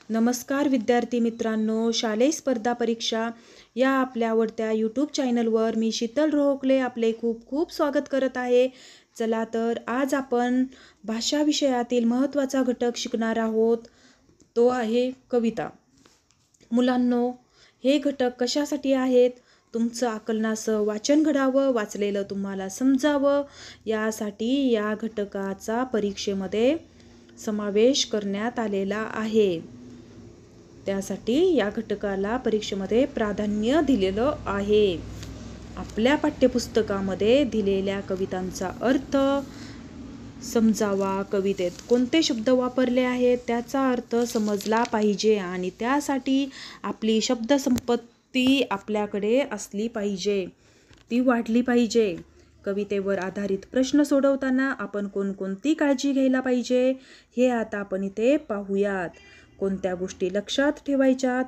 नमस्कार विद्यार्थी मित्रांनो, शालेय स्पर्धा परीक्षा या आपल्या आवडत्या यूट्यूब चॅनलवर मी शीतल रोहकले आपले खूप खूप स्वागत करत आहे. चला तर आज आपण भाषा विषयातील महत्त्वाचा घटक शिकणार आहोत. तो आहे कविता. मुलांनो, हे घटक कशासाठी आहेत? तुमचं आकलनाचं वाचन घडावं, वाचलेलं तुम्हाला समजावं यासाठी या घटकाचा परीक्षेमध्ये समावेश करण्यात आलेला आहे. त्यासाठी या घटकाला परीक्षेमध्ये प्राधान्य दिलेलं आहे. आपल्या पाठ्यपुस्तकामध्ये दिलेल्या कवितांचा अर्थ समजावा, कवितेत कोणते शब्द वापरले आहेत त्याचा अर्थ समजला पाहिजे आणि त्यासाठी आपली शब्दसंपत्ती आपल्याकडे असली पाहिजे, ती वाढली पाहिजे. कवितेवर आधारित प्रश्न सोडवताना आपण कोणकोणती काळजी घ्यायला पाहिजे हे आता आपण इथे पाहूयात. कोणत्या गोष्टी लक्षात ठेवायच्यात?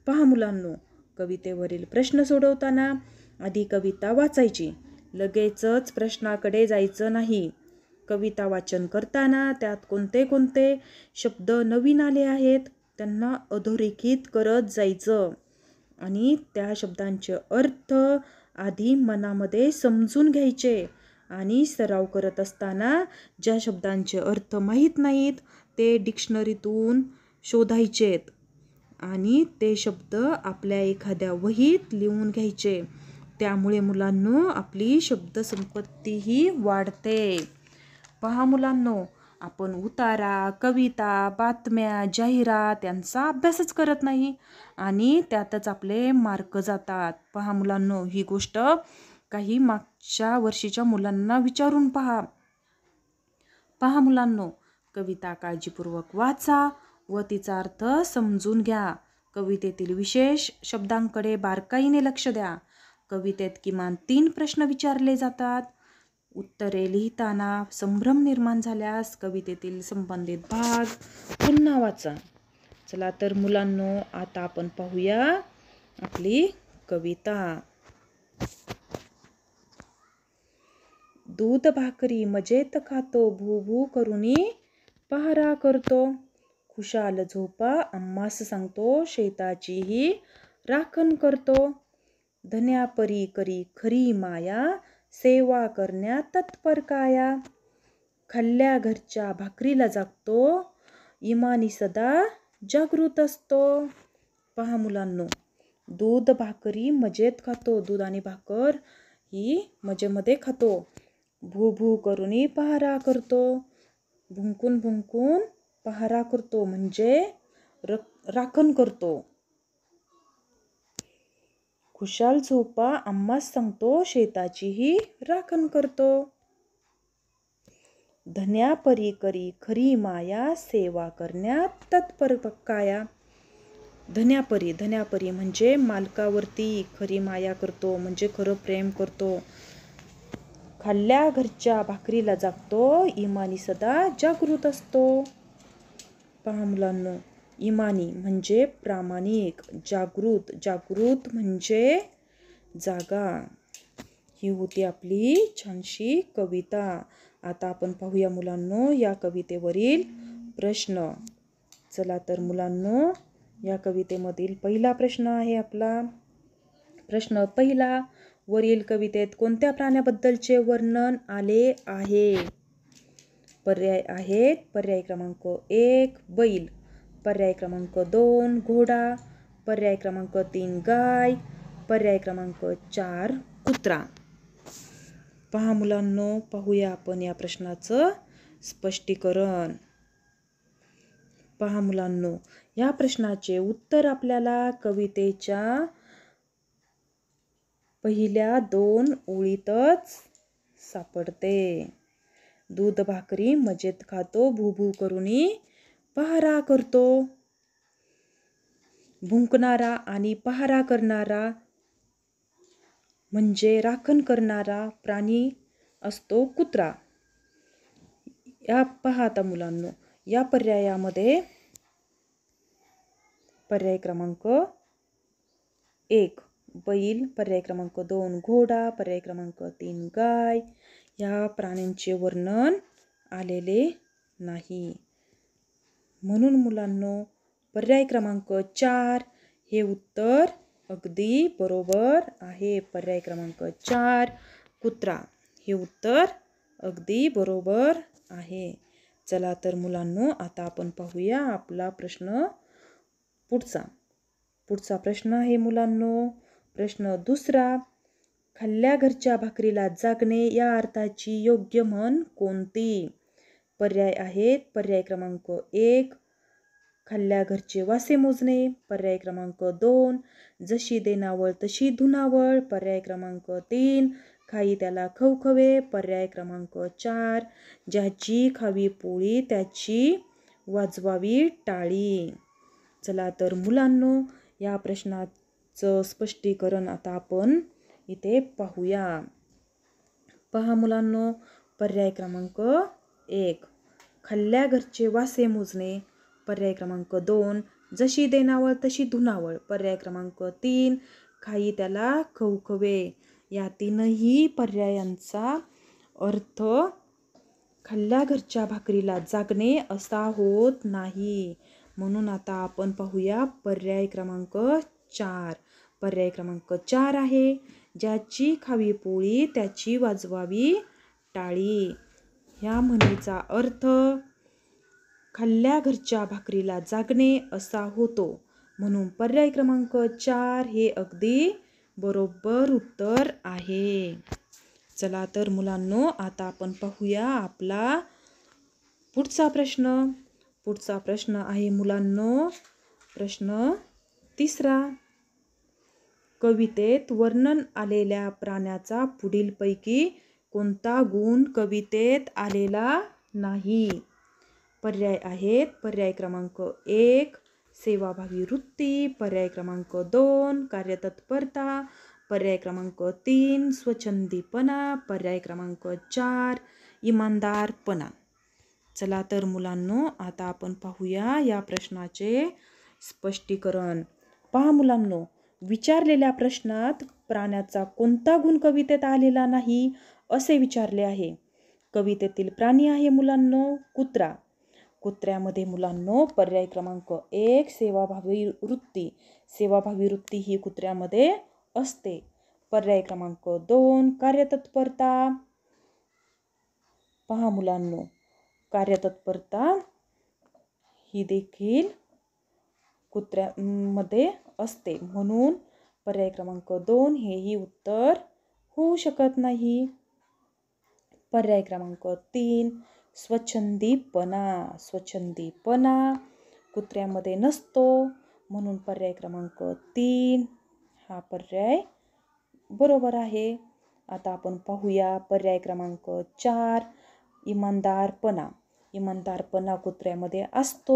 पहा मुलांनो, कवितेवरील प्रश्न सोडवताना आधी कविता वाचायची, लगेचच प्रश्नाकडे जायचं नाही. कविता वाचन करताना त्यात कोणते कोणते शब्द नवीन आले आहेत त्यांना अधोरेखित करत जायचं आणि त्या शब्दांचे अर्थ आधी मनामध्ये समजून घ्यायचे आणि सराव करत असताना ज्या शब्दांचे अर्थ माहीत नाहीत ते डिक्शनरीतून शोधायचेत आणि ते शब्द आपल्या एखाद्या वहीत लिहून घ्यायचे. त्यामुळे मुलांनो आपली शब्दसंपत्तीही वाढते. पहा मुलांनो, आपण उतारा, कविता, बातम्या, जाहिरात यांचा अभ्यासच करत नाही आणि त्यातच आपले मार्क जातात. पहा मुलांनो, ही गोष्ट काही मागच्या वर्षीच्या मुलांना विचारून पहा. पहा मुलांनो, कविता काळजीपूर्वक वाचा व तिचा अर्थ समजून घ्या. कवितेतील विशेष शब्दांकडे बारकाईने लक्ष द्या. कवितेत किमान 3 प्रश्न विचारले जातात. उत्तरे लिहिताना संभ्रम निर्माण झाल्यास कवितेतील संबंधित भाग पुन्हा वाचा. चला तर मुलांनो, आता आपण पाहूया आपली कविता. दूध भाकरी मजेत खातो, भू भू करुनी पहारा करतो. खुशाल झोपा आम्हास सांगतो, शेताचीही राखण करतो. धन्यापरी करी खरी माया, सेवा करण्या तत्पर काया. खाल्ल्या घरच्या भाकरीला जागतो, इमानी सदा जागृत असतो. पहा मुलांनो, दूध भाकरी मजेत खातो, दूध आणि भाकर ही मजेमध्ये खातो. भू भू करुनी पहारा करतो, भुंकून भुंकून पहारा करतो म्हणजे राखण करतो. खुशाल झोपा आम्हास सांगतो, शेताचीही राखण करतो. धन्यापरी करी खरी माया, सेवा करण्यात तत्पर काया. धन्यापरी, धन्यापरी म्हणजे मालकावरती खरी माया करतो म्हणजे खरं प्रेम करतो. खाल्ल्या घरच्या भाकरीला जागतो, इमानी सदा जागृत असतो. पहा मुलांनो, इमानी म्हणजे प्रामाणिक, जागृत, जागृत म्हणजे जागा. ही होती आपली छानशी कविता. आता आपण पाहूया मुलांनो या कवितेवरील प्रश्न. चला तर मुलांनो, या कवितेमधील पहिला प्रश्न आहे आपला. प्रश्न पहिला, वरील कवितेत कोणत्या प्राण्याबद्दलचे वर्णन आले आहे? पर्याय आहेत. पर्याय क्रमांक 1 बैल, पर्याय क्रमांक 2 घोडा, पर्याय क्रमांक 3 गाय, पर्याय क्रमांक 4 कुत्रा. पहा मुलांनो, पाहूया आपण या प्रश्नाचं स्पष्टीकरण. पहा मुलांनो, या प्रश्नाचे उत्तर आपल्याला कवितेच्या पहिल्या 2 ओळीतच सापडते. दूध भाकरी मजेत खातो, भू भू करुनी पहारा करतो. भुंकणारा आणि पहारा करणारा म्हणजे राखण करणारा प्राणी असतो कुत्रा. या पहा आता मुलांनो, या पर्यायामध्ये पर्याय क्रमांक 1 बैल, पर्याय क्रमांक 2 घोडा, पर्याय क्रमांक 3 गाय या प्राण्यांचे वर्णन आलेले नाही. म्हणून मुलांनो, पर्याय क्रमांक 4 हे उत्तर अगदी बरोबर आहे. पर्याय क्रमांक 4 कुत्रा हे उत्तर अगदी बरोबर आहे. चला तर मुलांनो, आता आपण पाहूया आपला प्रश्न पुढचा प्रश्न आहे मुलांनो. प्रश्न दुसरा. खाल्ल्या घरच्या भाकरीला जागणे या अर्थाची योग्य म्हण कोणती? पर्याय आहेत. पर्याय क्रमांक 1 खाल्ल्या घरचे वासे मोजणे. पर्याय क्रमांक 2 जशी देनावळ तशी धुनावळ. पर्याय क्रमांक 3 खाई त्याला खवखवे. पर्याय क्रमांक 4 ज्याची खावी पोळी त्याची वाजवावी टाळी. चला तर मुलांनो, या प्रश्नाचं स्पष्टीकरण आता आपण इथे पाहूया. पहा मुलांनो, पर्याय क्रमांक 1 खाल्ल्या घरचे वासे मोजणे. पर्याय क्रमांक 2 जशी देनावळ तशी धुनावळ. पर्याय क्रमांक 3 खाई त्याला खवखवे. या तीनही पर्यायांचा अर्थ खाल्ल्या घरच्या भाकरीला जागणे असा होत नाही. म्हणून आता आपण पाहूया पर्याय क्रमांक 4. पर्याय क्रमांक 4 आहे ज्याची खावी पोळी त्याची वाजवावी टाळी. ह्या म्हणीचा अर्थ खाल्ल्या घरच्या भाकरीला जागणे असा होतो. म्हणून पर्याय क्रमांक 4 हे अगदी बरोबर उत्तर आहे. चला तर मुलांनो, आता आपण पाहूया आपला पुढचा प्रश्न आहे मुलांनो. प्रश्न तिसरा. कवितेत वर्णन आलेल्या प्राण्याचा पुढीलपैकी कोणता गुण कवितेत आलेला नाही? पर्याय आहेत. पर्याय क्रमांक 1 सेवाभावी वृत्ती. पर्याय क्रमांक 2 कार्यतत्परता. पर्याय क्रमांक 3 स्वच्छंदीपणा. पर्याय क्रमांक 4 इमानदारपणा. चला तर मुलांनो, आता आपण पाहूया या प्रश्नाचे स्पष्टीकरण. पहा मुलांनो, विचारलेल्या प्रश्नात प्राण्याचा कोणता गुण कवितेत आलेला नाही असे विचारले आहे. कवितेतील प्राणी आहे मुलांनो कुत्रा. कुत्र्यामध्ये मुलांनो पर्याय क्रमांक 1 सेवाभावी वृत्ती. सेवाभावी वृत्ती ही कुत्र्यामध्ये असते. पर्याय क्रमांक 2 कार्यतत्परता. पहा मुलांनो, कार्यतत्परता ही देखील कुत्र्यामध्ये असते. म्हणून पर्याय क्रमांक 2 हेही उत्तर होऊ शकत नाही. पर्याय क्रमांक 3 स्वच्छंदीपणा कुत्र्यामध्ये नसतो. म्हणून पर्याय क्रमांक 3 हा पर्याय बरोबर आहे. आता आपण पाहूया पर्याय क्रमांक 4 इमानदारपणा कुत्र्यामध्ये असतो.